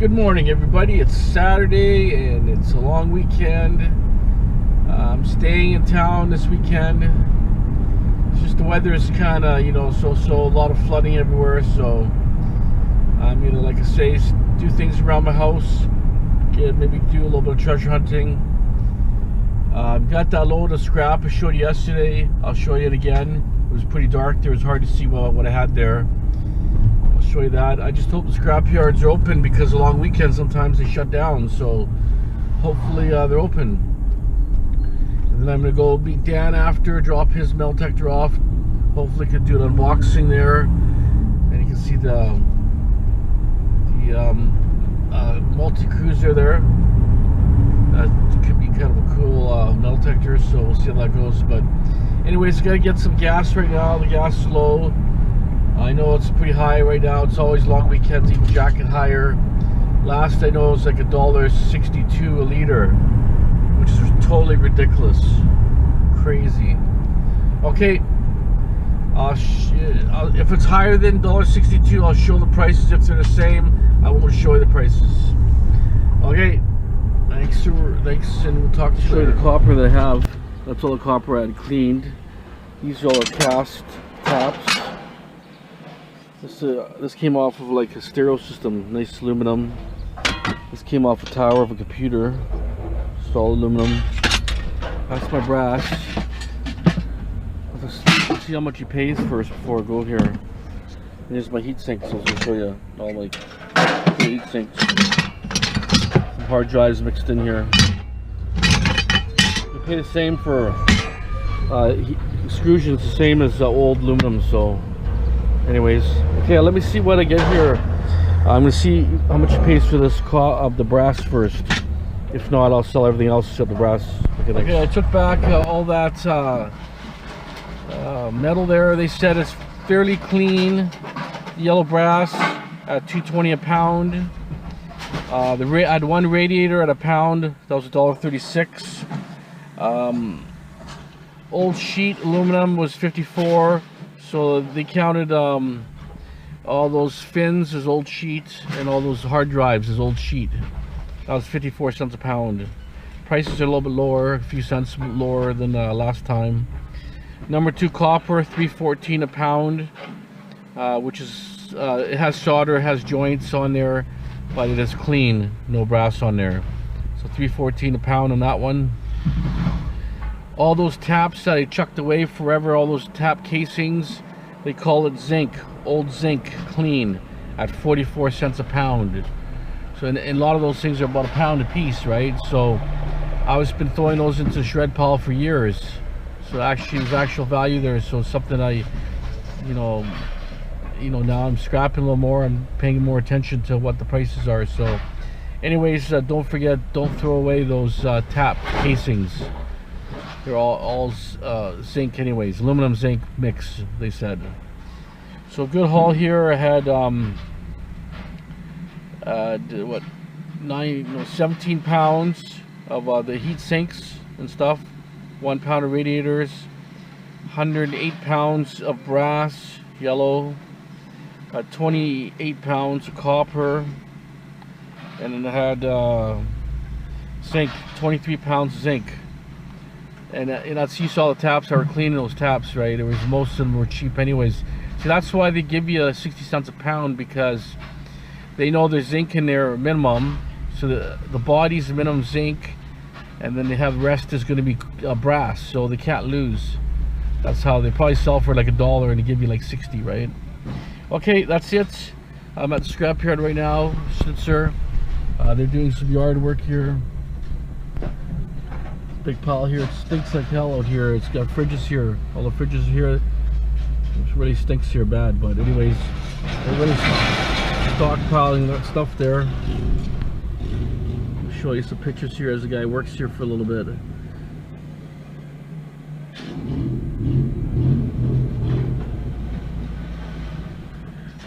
Good morning, everybody. It's Saturday and it's a long weekend. I'm staying in town this weekend. It's just the weather is kind of, so a lot of flooding everywhere. So I'm gonna, like I say, do things around my house. Maybe do a little bit of treasure hunting. I've got that load of scrap I showed you yesterday. I'll show you it again. It was pretty dark there. It was hard to see what I had there. Show you that. I just hope the scrapyards are open because a long weekend sometimes they shut down, so hopefully they're open. And then I'm gonna go meet Dan after, drop his metal detector off. Hopefully could do an unboxing there, and you can see the multi Kruzer there. That could be kind of a cool metal detector, so we'll see how that goes. But anyways, gotta get some gas right now. The gas is low. I know it's pretty high right now. It's always long weekends, even jacket higher. Last I know it was like $1.62 a liter, which is totally ridiculous, crazy. Okay, if it's higher than $1.62, I'll show the prices. If they're the same, I won't show you the prices. Okay, thanks, and we'll talk to you later. Show you the copper that I have. That's all the copper I had cleaned. These are all the cast taps. This came off of like a stereo system, nice aluminum. This came off a tower of a computer, just all aluminum. That's my brass. Let's see how much he pays first before I go here. And here's my heat sink, so I'll show you all my heat sinks. Some hard drives mixed in here. You pay the same for extrusions, the same as old aluminum, so. Anyways, okay, let me see what I get here. I'm gonna see how much it pays for this of the brass first. If not, I'll sell everything else except the brass. Okay, I took back all that metal there. They said it's fairly clean. Yellow brass at $2.20 a pound. I had one radiator at a pound. That was $1.36. Old sheet aluminum was $54. So they counted all those fins as old sheet and all those hard drives as old sheet. That was 54 cents a pound. Prices are a little bit lower, a few cents lower than last time. Number 2 copper, $3.14 a pound, which is it has solder, it has joints on there, but it is clean, no brass on there. So $3.14 a pound on that one. All those taps that I chucked away forever, all those tap casings, they call it zinc, old zinc, clean, at 44 cents a pound. So and a lot of those things are about a pound a piece, right? So I've been throwing those into the shred pile for years. So actually there's actual value there. So it's something I, now I'm scrapping a little more. I'm paying more attention to what the prices are. So anyways, don't forget, don't throw away those tap casings. They're all zinc anyways, aluminum zinc mix, they said. So good haul here. I had 17 pounds of the heat sinks and stuff, 1 pound of radiators, 108 pounds of brass, yellow, 28 pounds of copper, and then I had zinc, 23 pounds of zinc. And you saw the taps. I were cleaning those taps, right? It was, most of them were cheap anyways. So that's why they give you 60 cents a pound, because they know there's zinc in there minimum. So the body's the minimum zinc, and then they have the rest is going to be brass, so they can't lose. That's how they probably sell for like $1 and they give you like 60, right? Okay, that's it. I'm at the scrapyard right now, Schnitzer. They're doing some yard work here. Big pile here. It stinks like hell out here. It's got fridges here. All the fridges are here. It really stinks here bad, but anyways, everybody's stockpiling that stuff there. I'll show you some pictures here as the guy works here for a little bit.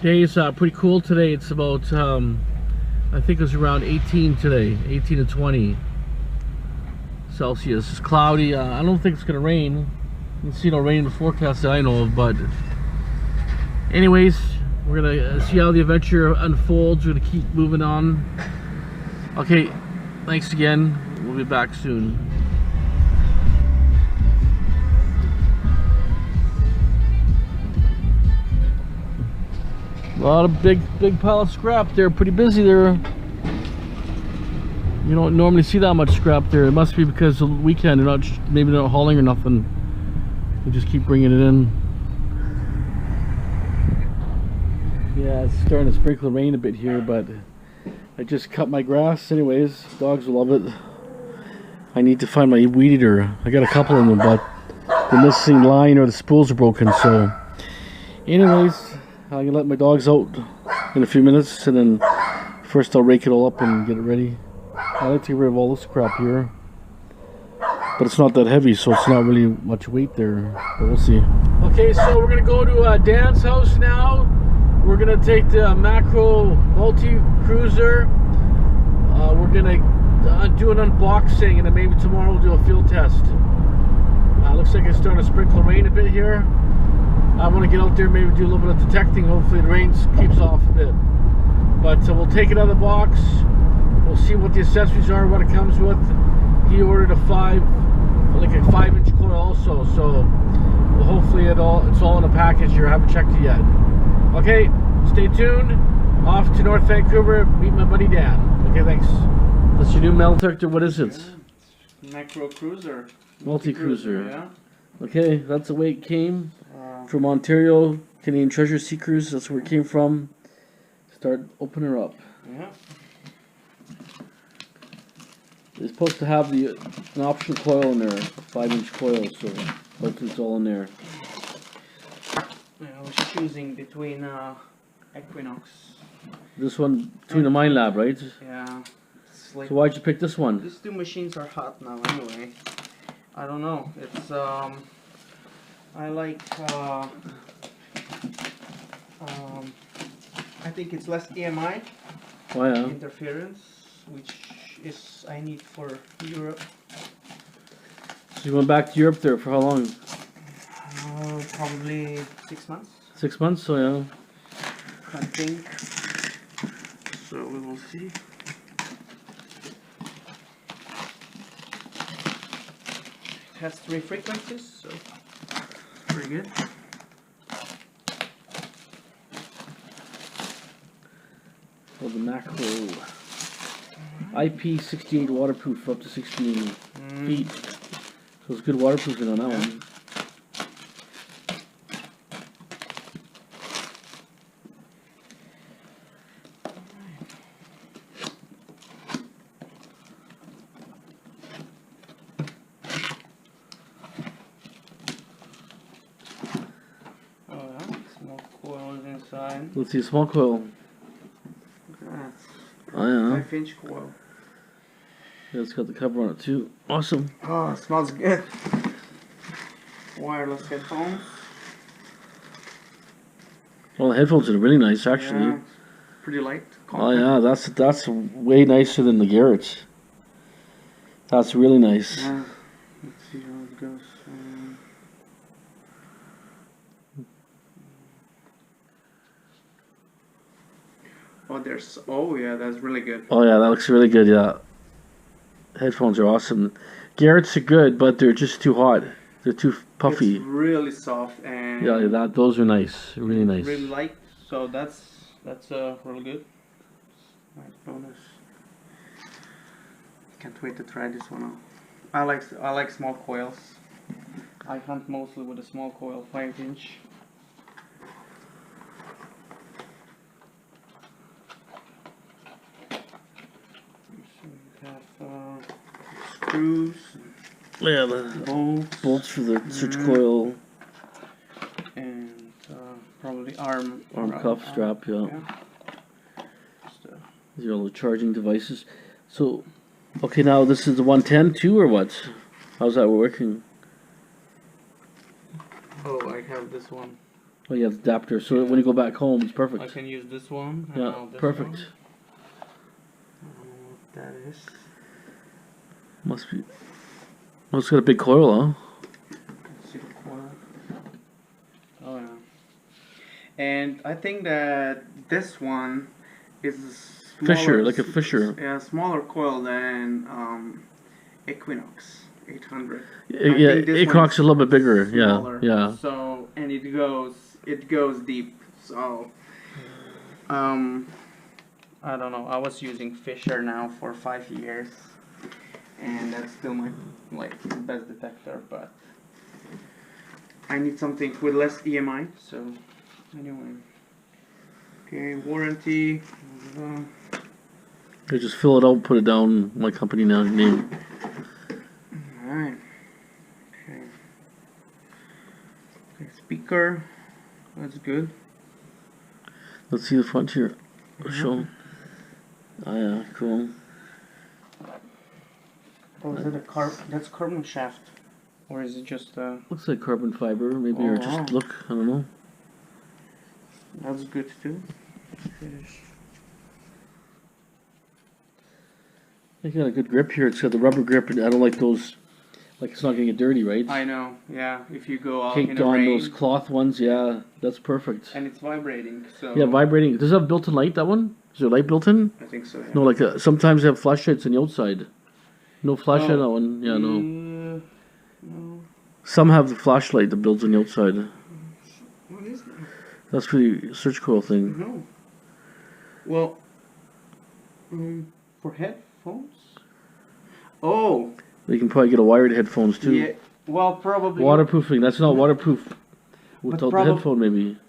Day's pretty cool today. It's about I think it was around 18 today, 18 to 20 Celsius. It's cloudy. I don't think it's gonna rain. You can see no rain in the forecast that I know of, but anyways, We're gonna see how the adventure unfolds. We're gonna keep moving on. Okay, thanks again. We'll be back soon. A lot of big pile of scrap there. Pretty busy there. You don't normally see that much scrap there. It must be because of the weekend. They're not, maybe they're not hauling or nothing. They just keep bringing it in. Yeah, it's starting to sprinkle rain a bit here, but I just cut my grass anyways. Dogs will love it. I need to find my weed eater. I got a couple of them, but the missing line or the spools are broken. So anyways, I can let my dogs out in a few minutes, and then first I'll rake it all up and get it ready. I like to get rid of all this crap here, but it's not that heavy, so it's not really much weight there, but we'll see. Okay, so we're gonna go to Dan's house now. We're gonna take the Makro Kruzer. We're gonna do an unboxing, and then maybe tomorrow we'll do a field test. Looks like it's starting to sprinkle rain a bit here. I want to get out there, maybe do a little bit of detecting. Hopefully the rain keeps off a bit. But we'll take it out of the box. We'll see what the accessories are, what it comes with. He ordered a 5-inch coil also. So hopefully it's all in a package here. I haven't checked it yet. Okay, stay tuned. Off to North Vancouver, meet my buddy Dan. Okay, thanks. That's your new metal detector. What is it? Yeah, Makro Kruzer. Multi-cruiser. Yeah. Okay, that's the way it came. From Ontario, Canadian Treasure Seekers. That's where it came from. Start opening her up. Yeah. It's supposed to have an optional coil in there, a 5-inch coil, so hopefully it's all in there. Yeah, I was choosing between Equinox. This one between the Mine Lab, right? Yeah. It's like, so why'd you pick this one? these two machines are hot now anyway. I don't know. It's I like I think it's less EMI interference, which is I need for Europe. So you went back to Europe there for how long? Probably 6 months. 6 months, so yeah. I think. So we will see. It has 3 frequencies, so pretty good. Well, the Makro IP68 waterproof for up to 16 feet. So it's good waterproofing on that one. Inside. Let's see a small coil. Oh yeah. 5-inch coil. Yeah, it's got the cover on it too. Awesome. Oh, it smells good. Wireless headphones. Well, the headphones are really nice actually. Yeah, pretty light. Oh yeah, that's way nicer than the Garrett's. That's really nice. Yeah. Let's see how it goes. Oh yeah, that's really good. Oh yeah, that looks really good. Yeah, headphones are awesome. Garrett's are good, but they're just too hot. They're too puffy. It's really soft and yeah, those are nice. Really nice. Really light. So that's really good. Nice bonus. Can't wait to try this one out. I like small coils. I hunt mostly with a small coil, 5-inch. Screws. Yeah, the bolts for the switch coil. And probably arm cuff strap, yeah. These are all the charging devices. So, okay, now this is the 110 too, or what? How's that working? Oh, I have this one. Oh, you have the adapter, so when you go back home, it's perfect. I can use this one. Yeah, this perfect. One. I don't know what that is. Must be. Oh, it's got a big coil, huh? Let's see the coil. Oh yeah. And I think that this one is Fisher, like a Fisher. Yeah, smaller coil than Equinox 800. Yeah, Equinox is a little bit bigger. Smaller. Yeah. So and it goes deep. So I don't know. I was using Fisher now for 5 years, and that's still my best detector. But I need something with less EMI. So anyway, okay, warranty. I just fill it out, put it down, my company name. Alright. Okay. Okay, speaker. That's good. Let's see the front here. Show. Oh yeah, cool. Oh, is it that's carbon shaft? Or is it just Looks like carbon fiber, maybe, Oh, or just look, I don't know. That's good too. Finish. I got a good grip here. It's got the rubber grip, and I don't like those. Like it's not gonna get dirty, right? I know, yeah. If you go out Caked in the on rain, those cloth ones, yeah, that's perfect. and it's vibrating, so Yeah, vibrating. Does it have built-in light? That one? Is there light built in? I think so. Yeah. No, like sometimes they have flashlights on the outside. No flashlight on that one. Yeah, no. No. Some have the flashlight that builds on the outside. What is that? That's for the search coil thing. No. Well, for headphones. Oh. You can probably get a wired headphones too. Yeah. Well, probably. Waterproofing. That's not waterproof. Without the headphone, maybe.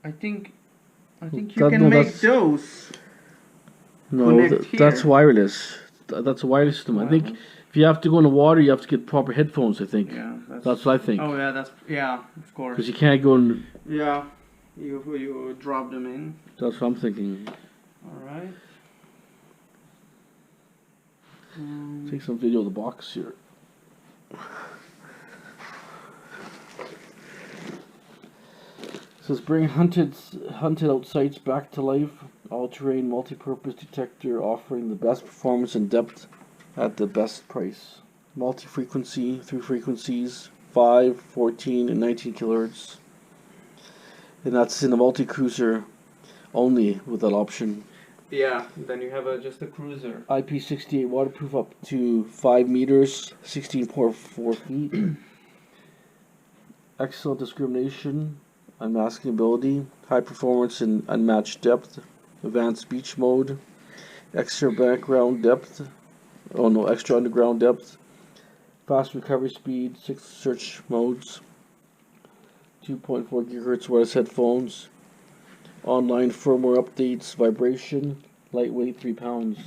I think you can make those. No, that's wireless. That's a wireless system. I think if you have to go in the water, you have to get proper headphones. I think. Yeah. That's what I think. Oh yeah, of course. Because you can't go in. Yeah, you drop them in. That's what I'm thinking. All right. Take some video of the box here. It says bring hunted out sites back to life. All-terrain multi-purpose detector offering the best performance and depth at the best price. Multi-frequency, 3 frequencies, 5, 14, and 19 kilohertz. And that's in the multi-cruiser only with that option. Yeah, then you have just a Kruzer. IP68 waterproof up to 5 meters, 16.4 feet. Excellent discrimination, unmasking ability, high performance and unmatched depth, advanced beach mode, extra background depth, extra underground depth, fast recovery speed, 6 search modes, 2.4 gigahertz wireless headphones, online firmware updates, vibration, lightweight, 3 pounds.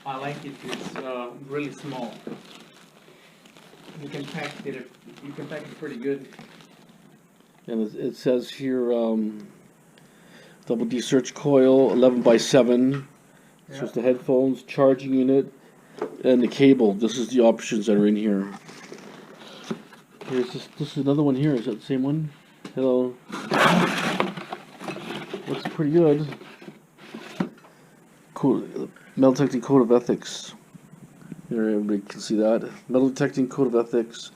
I like it. It's really small. You can pack it. You can pack it pretty good. And it says here, double D search coil, 11x7. So it's the headphones, charging unit, and the cable. This is the options that are in here. Here's this is another one here. Is that the same one? Hello. Looks pretty good. Metal detecting code of ethics. Here, everybody can see that. Metal detecting code of ethics.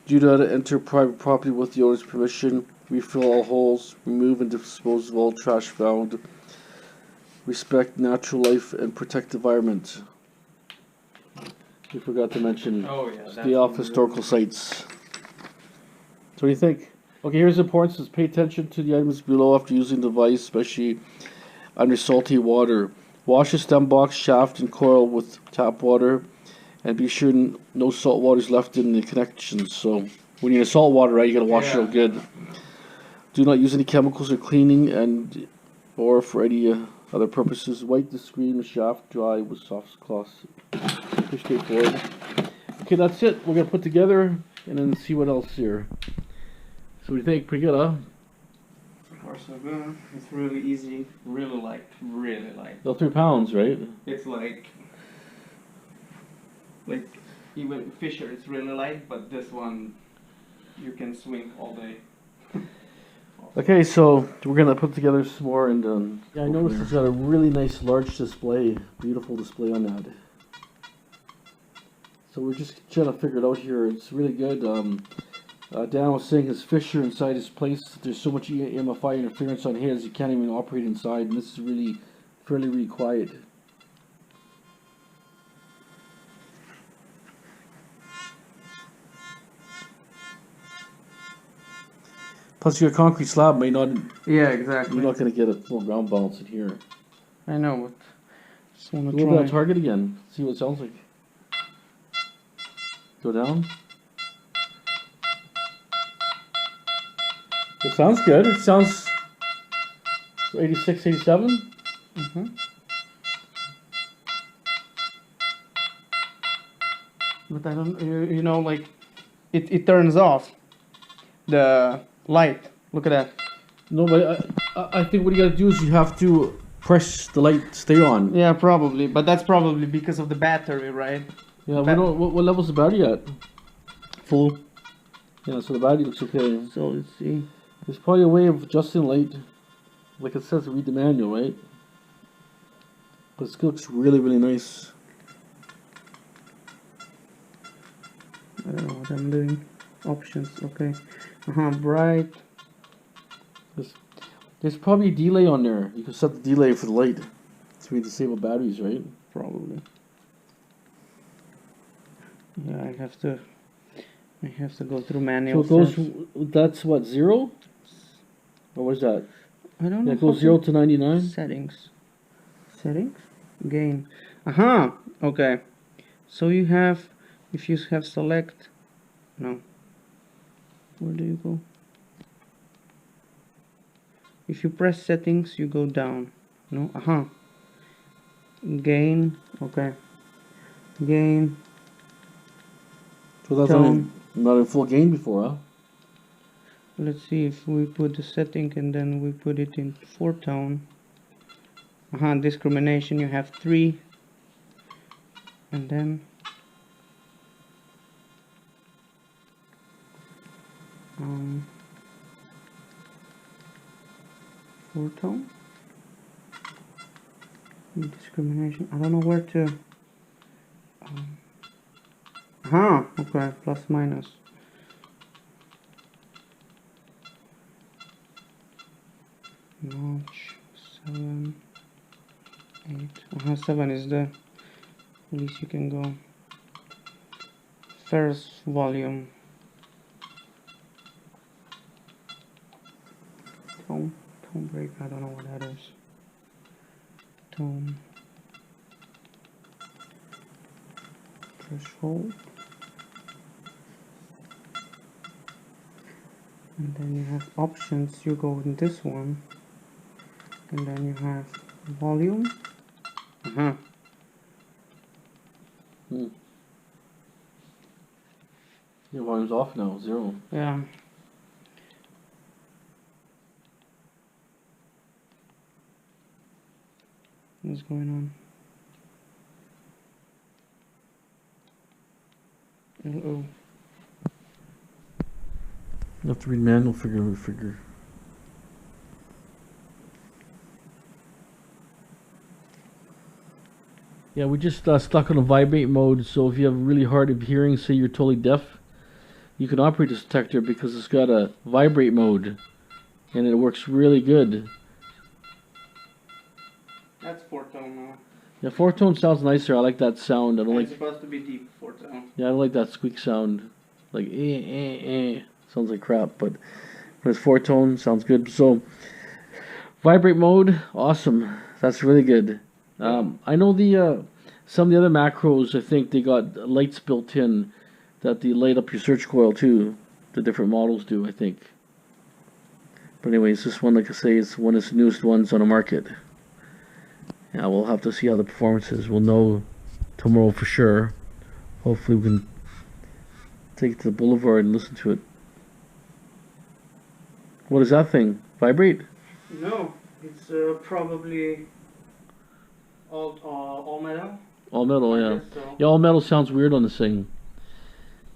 Do not enter private property with the owner's permission. Refill all holes. Remove and dispose of all trash found. Respect natural life and protect the environment. We forgot to mention stay off historical sites. So what do you think? Okay, here's the importance. Is pay attention to the items below after using the device, especially under salty water. Wash the stem box, shaft, and coil with tap water, and be sure no salt water is left in the connections. So when you're in salt water, right, you gotta wash it out good. Do not use any chemicals or cleaning, or for any other purposes. Wipe the screen with shaft dry with soft cloths. Pretty straightforward. Okay, that's it. We're gonna put together and then see what else here. So what do you think? Pretty good, huh? So far so good. It's really easy. Really light. Well, 3 pounds, right? It's like even Fisher, it's really light, but this one you can swing all day. Okay, so we're gonna put together some more, and yeah, I noticed it's got a really nice large display, beautiful display on that. So we're just trying to figure it out here. It's really good. Dan was saying his Fisher inside his place, there's so much EMFI interference on his, you can't even operate inside, and this is really really quiet. Plus your concrete slab may not, Yeah, exactly. you're not going to get a full ground balance in here. I know, but just want to Go try. to that target again, see what it sounds like. Go down. It sounds good. It sounds 86, 87. Mm-hmm. But I don't, you know, like, it turns off the light. Look at that. No, but I think what you gotta do is you have to press the light to stay on. Yeah, probably. But that's probably because of the battery, right? Yeah, we don't, what level's the battery at? Full. Yeah, so the battery looks okay. So let's see. There's probably a way of adjusting light. Like it says, read the manual, right? But it looks really nice. I don't know what I'm doing. Options, okay. Bright. There's probably a delay on there. You can set the delay for the light to disable batteries, right? Probably. Yeah, I have to go through manual. So it goes, that's what, 0? Or what is that? I don't know. Yeah, it goes 0 to 99? Settings. Settings? Gain. Okay. So you have, if you have select, no. Where do you go? If you press settings, you go down. No? Gain. Okay. Gain. So that's not in full gain before, huh? Let's see if we put the setting and then we put it in 4-tone. Discrimination, you have 3. And then four-tone. Discrimination. I don't know where to. Okay, plus minus. Notch 7, 8. 7 is the least you can go. First volume. Tone break. I don't know what that is. Tone. Threshold. And then you have options, you go in this one, and then you have volume. Your volume's off now, 0. Yeah. What's going on? Uh-oh. You have to read manual figure. Yeah, we just stuck on a vibrate mode, so if you have really hard of hearing, say you're totally deaf, you can operate this detector because it's got a vibrate mode, and it works really good. That's 4-tone now. Yeah, 4-tone sounds nicer. I like that sound. I don't like. It's supposed to be deep 4-tone. Yeah, I don't like that squeak sound. Like sounds like crap, but when it's 4-tone, sounds good. So vibrate mode, awesome. That's really good. I know the some of the other macros, I think they got lights built in that they light up your search coil too. The different models do, I think. But anyways, this one, like I say, is one of the newest ones on the market. Yeah, we'll have to see how the performance is. We'll know tomorrow for sure. Hopefully we can take it to the boulevard and listen to it. What is that thing? Vibrate? No, it's probably all metal. All metal, yeah. So. Yeah, all metal sounds weird on this thing.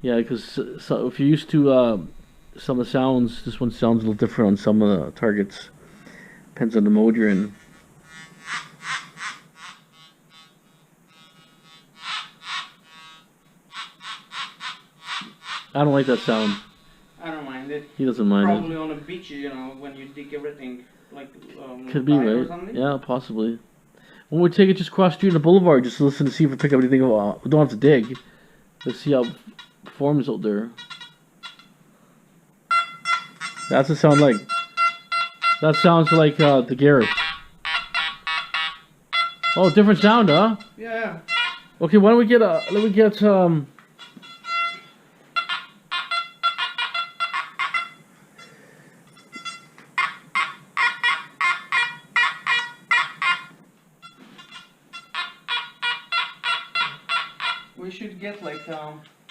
Yeah, because so if you're used to some of the sounds, this one sounds a little different on some of the targets. Depends on the mode you're in. I don't like that sound. I don't mind it. He doesn't mind Probably it. on a beach, you know, when you dig everything, like Could be, or right? something. Yeah, possibly. When we take it just cross street on the boulevard, just listen to see if we pick up anything. We don't have to dig. Let's see how it performs out there. That's what it sounds like. That sounds like the Garrett. Oh, different sound, huh? Yeah. Okay, why don't we get We should get like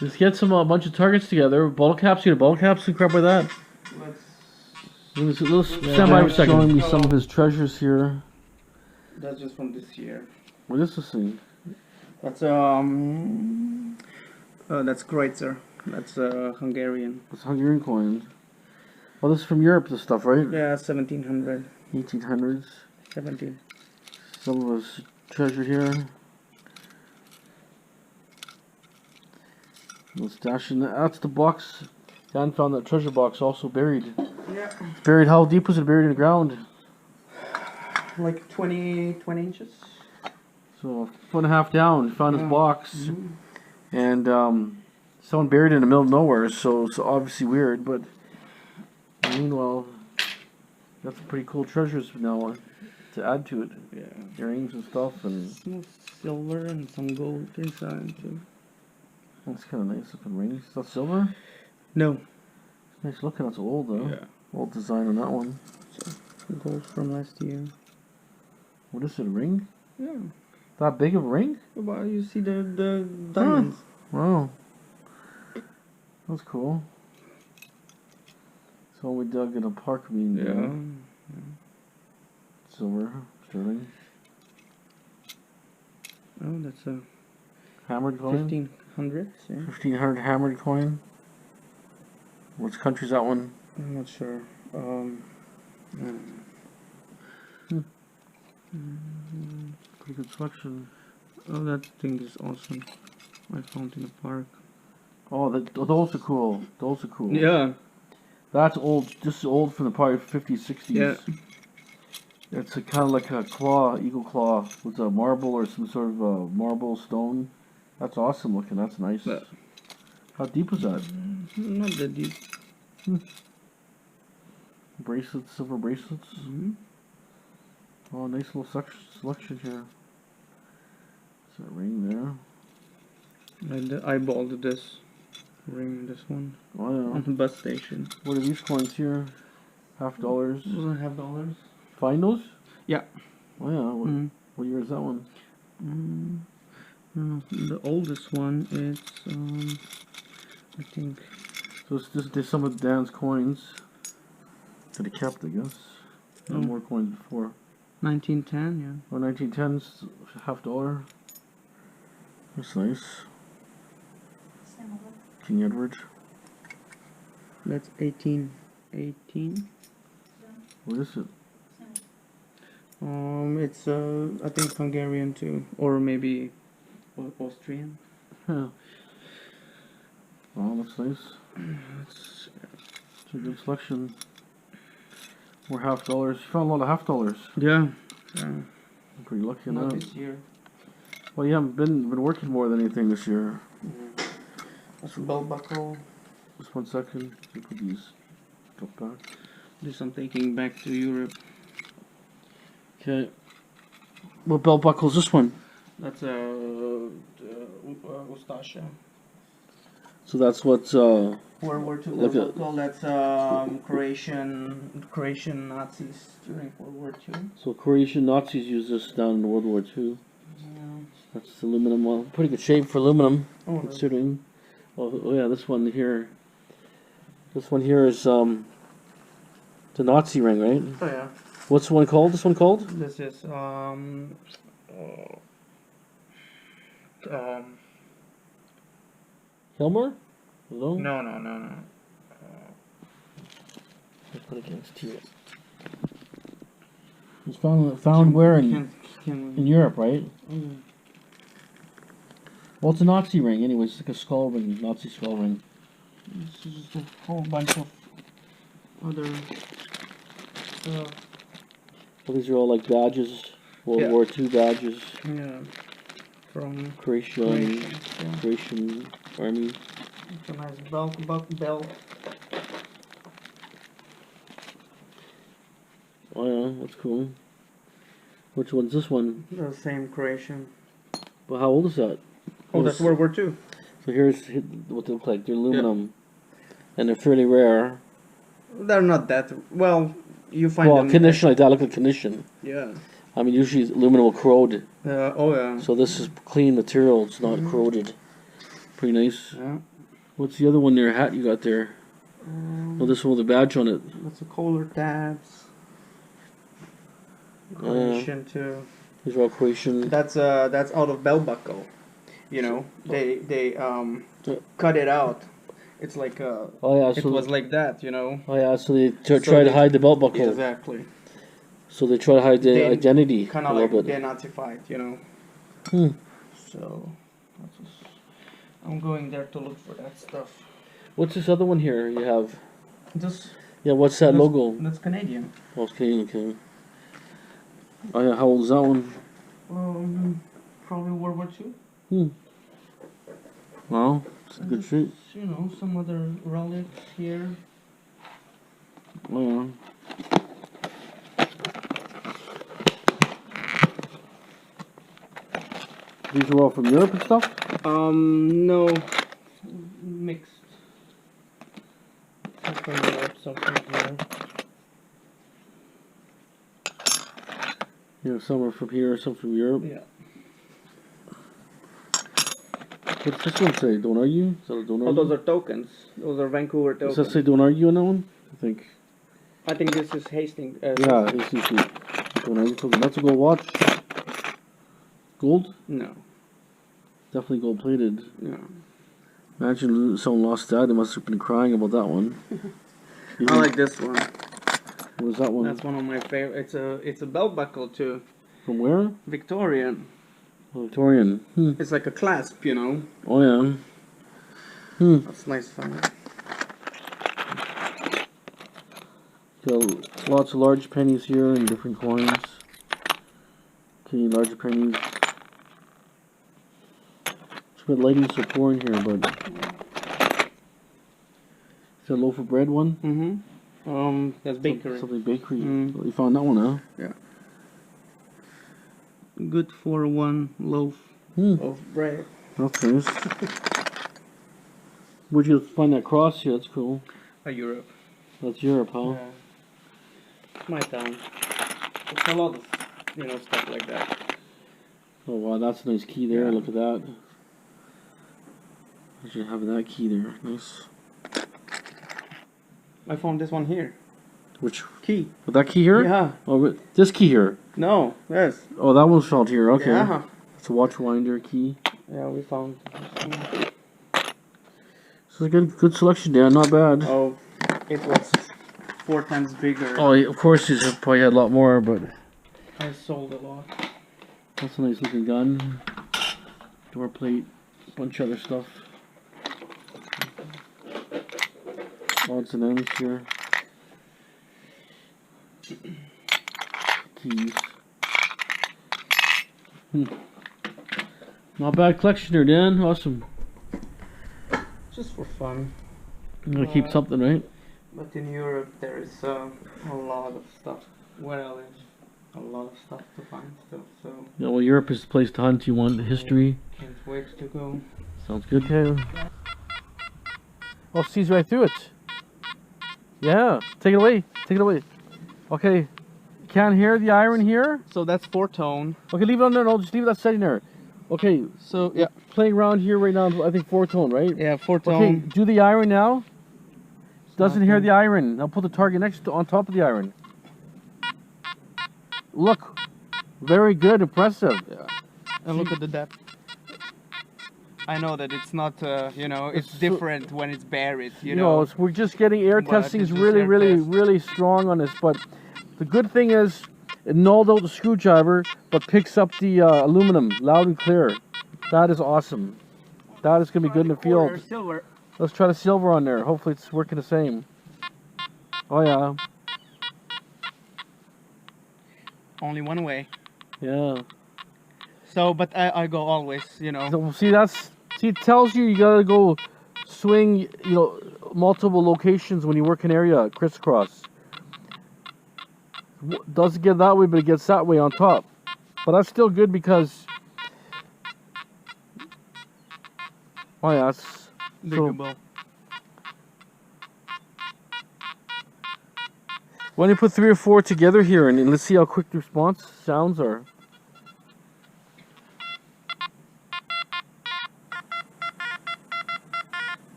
let's get some a bunch of targets together. Bottle caps, you get a bottle caps and crap like that. Let's stand by for a second. Showing me some of his treasures here. That's just from this year. What is this thing? That's Kruzer. That's Hungarian. It's Hungarian coins. Oh, this is from Europe, this stuff, right? Yeah, 1700. 1800s. 17. Some of his treasure here. We'll stash in that. That's the box. Dan found that treasure box also buried. Yeah. It's buried. How deep was it buried in the ground? Like 20 inches. So, 1.5 down. Found his box. And someone buried it in the middle of nowhere. So it's obviously weird. But meanwhile, got some pretty cool treasures now to add to it. Yeah. Earrings and stuff. And some silver and some gold inside too. That's kind of nice looking rings. Is that silver? No. It's nice looking. That's old though. Yeah. Old design on that one. So, gold from last year. What is it, a ring? Yeah. That big of a ring? Well, you see the diamonds. Wow. That's cool. So we dug in a park mean. Yeah. Silver, sterling. Oh, that's a hammered coin. 1500. Yeah. 1500 hammered coin. Which country's that one? I'm not sure. Pretty good selection. Oh, that thing is awesome. I found in a park. Oh, those are cool. Those are cool. Yeah. That's old. This is old from the probably 50s, 60s. Yeah. It's kind of like a claw, eagle claw, with a marble or some sort of a marble stone. That's awesome looking. That's nice. Yeah. How deep was that? Not that deep. Bracelets, silver bracelets. Oh, nice little selection here. There's a ring there. I eyeballed this ring, this one. Oh yeah. On the bus station. What are these coins here? $50. $50. Find those? Yeah. Oh yeah. What year is that one? No, the oldest one is I think. So there's some of Dan's coins that he kept, I guess. No more coins before. 1910, yeah. Oh, 1910's $50. That's nice. King Edward. That's 1818. What is it? It's I think Hungarian too, or maybe Austrian. Yeah. Oh, that's nice. It's a good selection. More $50. You found a lot of $50. Yeah. I'm pretty lucky on Not that. this year. Well, you haven't been working more than anything this year. That's a belt buckle. Just 1 second. Let me put these up back. This I'm taking back to Europe. Okay. What belt buckle is this one? That's Ustasha. So that's what World War II Look belt at- buckle. That's Croatian Nazis during World War II. So Croatian Nazis used this down in World War II. Yeah. That's aluminum. Well, pretty good shape for aluminum, Oh, considering. Oh yeah, this one here. This one here is the Nazi ring, right? Oh yeah. What's the one called? This one called? This is Helmer? Hello? no. Let's put against here. It's found where in Europe, right? Well, it's a Nazi ring, anyways. It's like a skull ring, Nazi skull ring. This is just a whole bunch of other stuff. Well, these are all like badges, World Yeah. War II badges. Yeah. From Croatian, yeah. Croatian army. It's a nice belt. Oh yeah, that's cool. Which one's this one? The same Croatian. Well, how old is that? Oh, that's World War II. So here's what they look like. They're aluminum, and they're fairly rare. They're not that well. You find Well, them. condition like that. Look at condition. Yeah. I mean, usually aluminum will corrode. Oh yeah. So this is clean material. It's not corroded. Pretty nice. Yeah. What's the other one there? Hat you got there? Oh, this one with a badge on it. That's the Kohler tabs. Croatian too. These are all Croatian. That's out of belt buckle. You know, they cut it out. It's like Oh yeah, it so was like that. You know. oh yeah, so they try to hide the belt buckle. Exactly. So they try to hide the identity Kind a of like little bit. denazified, you know. Hmm. So I'm going there to look for that stuff. What's this other one here you have? This. Yeah, what's that logo? That's Canadian. Oh, it's Canadian, okay. Oh yeah, how old is that one? Probably World War II. Hmm. Wow, it's a good shape. You know, some other relics here. Oh yeah. These are all from Europe and stuff? No. Mixed. Some from Europe, some from here. Yeah, some are from here, some from Europe. Yeah. What's this one say? Don't argue? Is that a don't argue? Oh, those are tokens. Those are Vancouver tokens. Does that say don't argue on that one? I think. I think this is Hastings. Yeah, it's easy. Don't argue token. That's a gold watch. Gold? No. Definitely gold plated. No. Imagine someone lost that. They must have been crying about that one. I like this one. What is that one? That's one of my favorite. It's a belt buckle too. From where? Victorian. Victorian. Hmm. It's like a clasp, you know. Oh yeah. Hmm. That's nice fun. Got lots of large pennies here and different coins. Okay, larger pennies. It's a bit lighting so poor in here, but is that a loaf of bread one? Mm-hmm. That's bakery. Something bakery. Mm. You found that one, huh? Yeah. Good for one loaf of bread. That's nice. Where'd you find that cross here? That's cool. Europe. That's Europe, huh? Yeah. It's my town. It's a lot of, stuff like that. Oh wow, that's a nice key there. Yeah. Look at that. Imagine having that key there. Nice. I found this one here. Which Key. oh, that key here? Yeah. Oh, this key here. No. Yes. Oh, that one's found here. Okay. Yeah. It's a watch winder key. Yeah, we found. So a good selection there. Not bad. Oh, it was 4 times bigger. Oh, of course, he's probably had a lot more, but I sold a lot. that's a nice looking gun. Door plate, bunch of other stuff. Odds and ends here. Keys. Not bad collection there, Dan. Awesome. Just for fun. I'm gonna keep something, right? But in Europe there is a lot of stuff. Well, there's a lot of stuff to find still. So Yeah, well, Europe is the place to hunt. You want the history. can't wait to go. Sounds good, Taylor. Oh, sees right through it. Yeah, take it away. Take it away. Okay, can't hear the iron here. So that's 4-tone. Okay, leave it on there. No, just leave that setting there. Okay, So yeah, playing around here right now. I think 4-tone, right? yeah, 4-tone. Okay, do the iron now. Doesn't hear Okay. the iron. Now put the target on top of the iron. Look, very good, impressive. Yeah. And look at the depth. I know that it's not, it's so- different when it's buried, No, we're just getting air But testing is it's just really, air really, test. really strong on this. But the good thing is, it nulled out the screwdriver, but picks up the aluminum loud and clear. That is awesome. That is gonna be good in the field. Silver. Let's try the silver on there. Hopefully it's working the same. Oh yeah. Only one way. Yeah. So, but I go always, you know. So, see, it tells you gotta go swing, you know, multiple locations when you work an area, crisscross. Doesn't get that way, but it gets that way on top. But that's still good because, oh yeah, that's Drinkable. Why don't you put 3 or 4 together here and let's see how quick the response sounds are.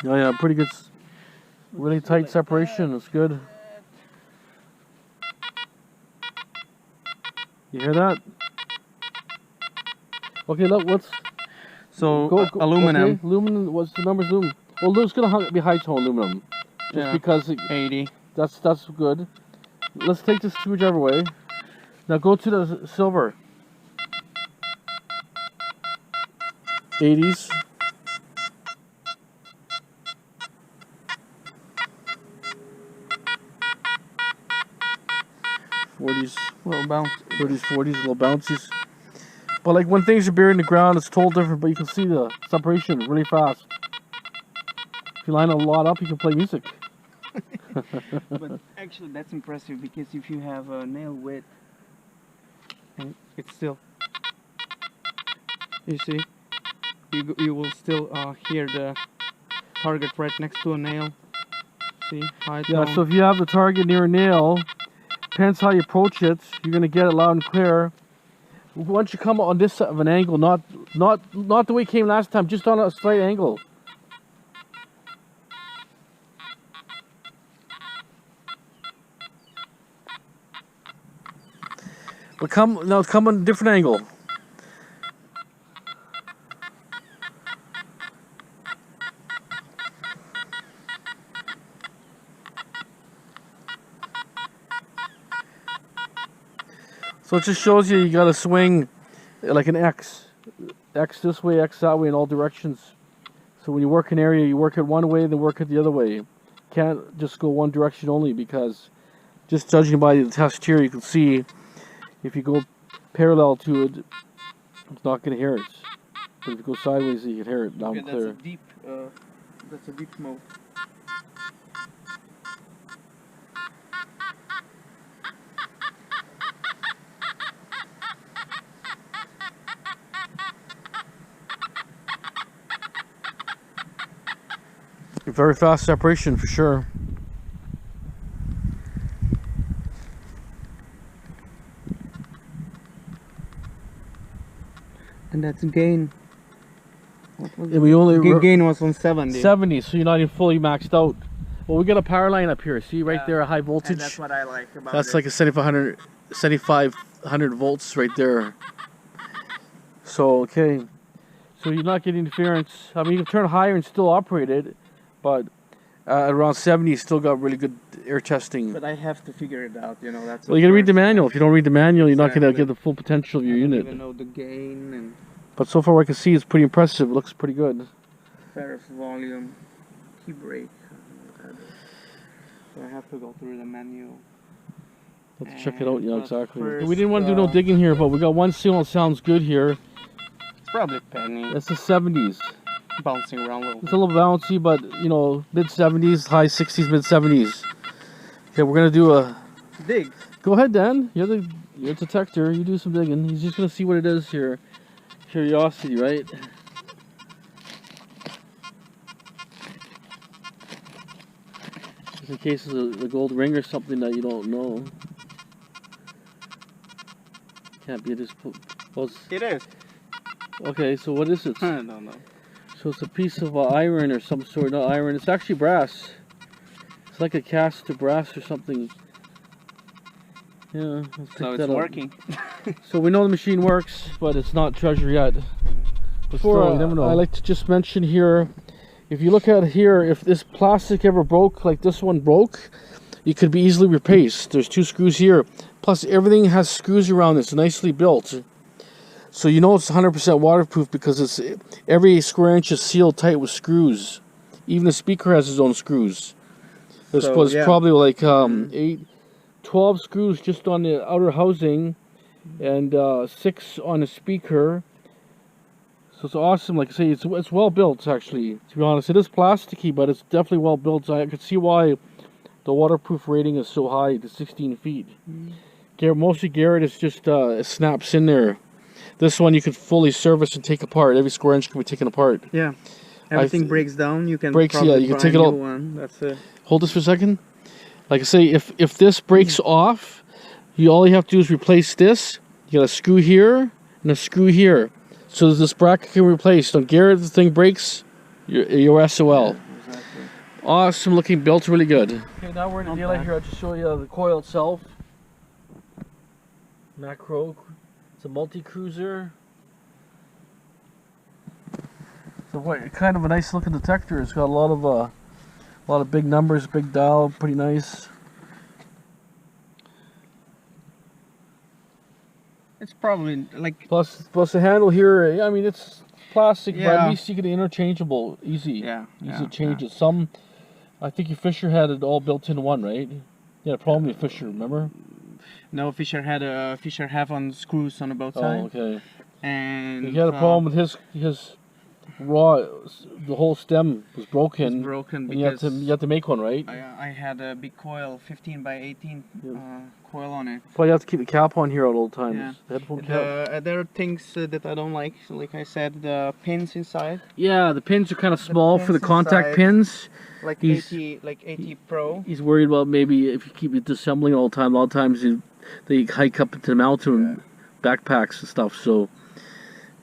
Oh yeah, pretty good, really tight separation. It's good. You hear that? Okay, look, what's So aluminum. Okay. Aluminum. What's the number? Zoom. Well, it's gonna be high tone aluminum, just because 80. That's good. Let's take this screwdriver away. Now go to the silver. 80s. '40s, Little bounce. 30s, 40s, little bouncies. But like when things are buried in the ground, it's totally different. But you can see the separation really fast. If you line a lot up, you can play music. But actually, that's impressive because if you have a nail width, and it's still, you see, you will still hear the target right next to a nail. See, high tone. Yeah. So if you have the target near a nail, depends how you approach it. You're gonna get it loud and clear. Once you come on this side of an angle, not the way it came last time, just on a slight angle. But come on a different angle. So it just shows you gotta swing like an X. X this way, X that way in all directions. So when you work an area, you work it one way, then work it the other way. Can't just go one direction only, because just judging by the test here, you can see if you go parallel to it, it's not gonna hear it. But if you go sideways, you can hear it loud and clear. That's a deep mode. Very fast separation for sure. And that's gain. And we only gain was on 70. 70, so you're not even fully maxed out. Well, we got a power line up here. See right there, a high voltage. And that's what I like about That's it. like a 7500 volts right there. So okay, so you're not getting interference. I mean, you can turn higher and still operate it, but around 70, you still got really good air testing. But I have to figure it out, you know. That's well, you gotta read the manual. If you don't read the manual, you're not gonna get the full potential of your unit. I don't even know the gain and But so far, what I can see is pretty impressive. It looks pretty good. ferrous volume, key brake. So I have to go through the manual. Let's check it out. Yeah, exactly. First, We didn't want to do no digging here, but we got one signal that sounds good here. It's probably penny. That's the 70s. Bouncing around a little. It's a little bouncy, but you know, mid 70s, high 60s, mid 70s. Okay, we're gonna do a Dig. Go ahead, Dan. You're the detector. You do some digging. He's just gonna see what it is here. Curiosity, right? Just in case it's a gold ring or something that you don't know. Can't be this. It is. Okay, so what is it? I don't know. So it's a piece of iron or some sort. Not iron. It's actually brass. It's like a cast to brass or something. Yeah. So it's working. So we know the machine works, but it's not treasure yet. Before, you never know. I like to just mention here, if you look at here, if this plastic ever broke, like this one broke, it could be easily replaced. There's 2 screws here. Plus everything has screws around it. It's nicely built. So you know it's 100% waterproof because it's every square inch is sealed tight with screws. Even the speaker has its own screws. There's probably like 12 screws just on the outer housing, and 6 on the speaker. So it's awesome. Like I say, it's well built actually. To be honest, it is plasticky, but it's definitely well built. I could see why the waterproof rating is so high to 16 feet. Mostly Garrett is just it snaps in there. This one you could fully service and take apart. Every square inch can be taken apart. Yeah, everything breaks down. You can you can take it all. That's it. Hold this for a second. Like I say, if this breaks off, all you have to do is replace this. You got a screw here and a screw here, so this bracket can be replaced. On Garrett, the thing breaks, you're SOL. Yeah, exactly. Awesome looking, built really good. Okay, now we're in the daylight here. I'll just show you the coil itself. Makro. It's a multi-Kruzer. So kind of a nice looking detector. It's got a lot of big numbers, big dial, pretty nice. It's probably like Plus the handle here. I mean, it's plastic, but at least you get it interchangeable, easy to change it. Some, I think your Fisher had it all built in one, right? Yeah, a problem with Fisher, remember? No, Fisher had a Fisher have-on screws on both sides. Oh, okay. And he had a problem with his raw. The whole stem was broken. It's broken because you have to make one, right? I had a big coil, 15 by 18 coil on it. Well, you have to keep the cap on here at all times. Yeah. The headphone cap. There are things that I don't like. Like I said, the pins inside. Yeah, the pins are kind of small for the contact pins. Like 80 Pro. He's worried about maybe if you keep it disassembling all the time. A lot of times they hike up into the mountain backpacks and stuff. So,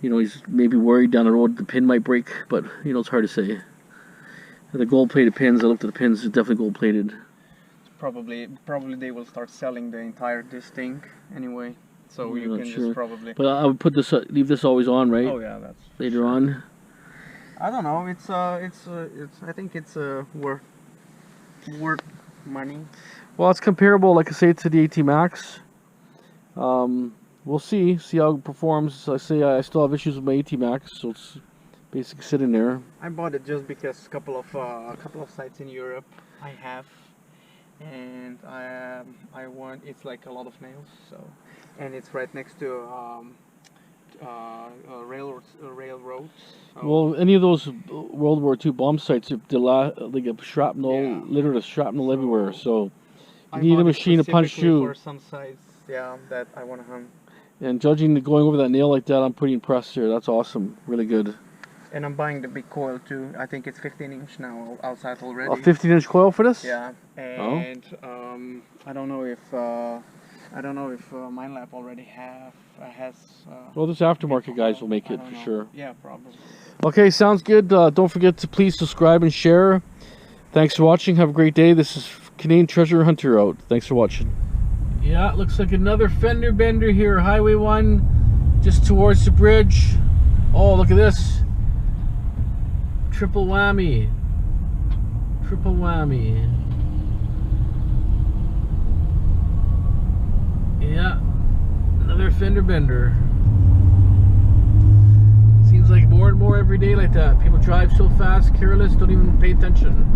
you know, he's maybe worried down the road the pin might break. But, you know, it's hard to say. The gold-plated pins, I looked at the pins, it's definitely gold-plated. Probably they will start selling the entire this thing anyway. So you can just probably... But I would put this, leave this always on, right? Oh yeah, that's... Later on. I don't know. It's I think it's worth money. Well, it's comparable, like I say, to the AT Max. We'll see how it performs. I say I still have issues with my AT Max, so it's basically sitting there. I bought it just because a couple of sites in Europe I have, and I want. It's like a lot of nails, so, and it's right next to railroads. Well, any of those World War II bomb sites, they get shrapnel, littered with shrapnel everywhere. So you need a machine to punch through. For some sites, that I want to hunt. And judging going over that nail like that, I'm pretty impressed here. That's awesome, really good. And I'm buying the big coil too. I think it's 15-inch now outside already. A 15-inch coil for this? Yeah. And I don't know if MineLab already has. Well, this aftermarket guys will make it for sure. Yeah, probably. Okay, sounds good. Don't forget to please subscribe and share. Thanks for watching. Have a great day. This is Canadian Treasure Hunter out. Thanks for watching. Yeah, it looks like another fender bender here. Highway 1, just towards the bridge. Oh, look at this. Triple whammy. Triple whammy. Yeah, another fender bender. Seems like more and more every day like that. People drive so fast, careless, don't even pay attention.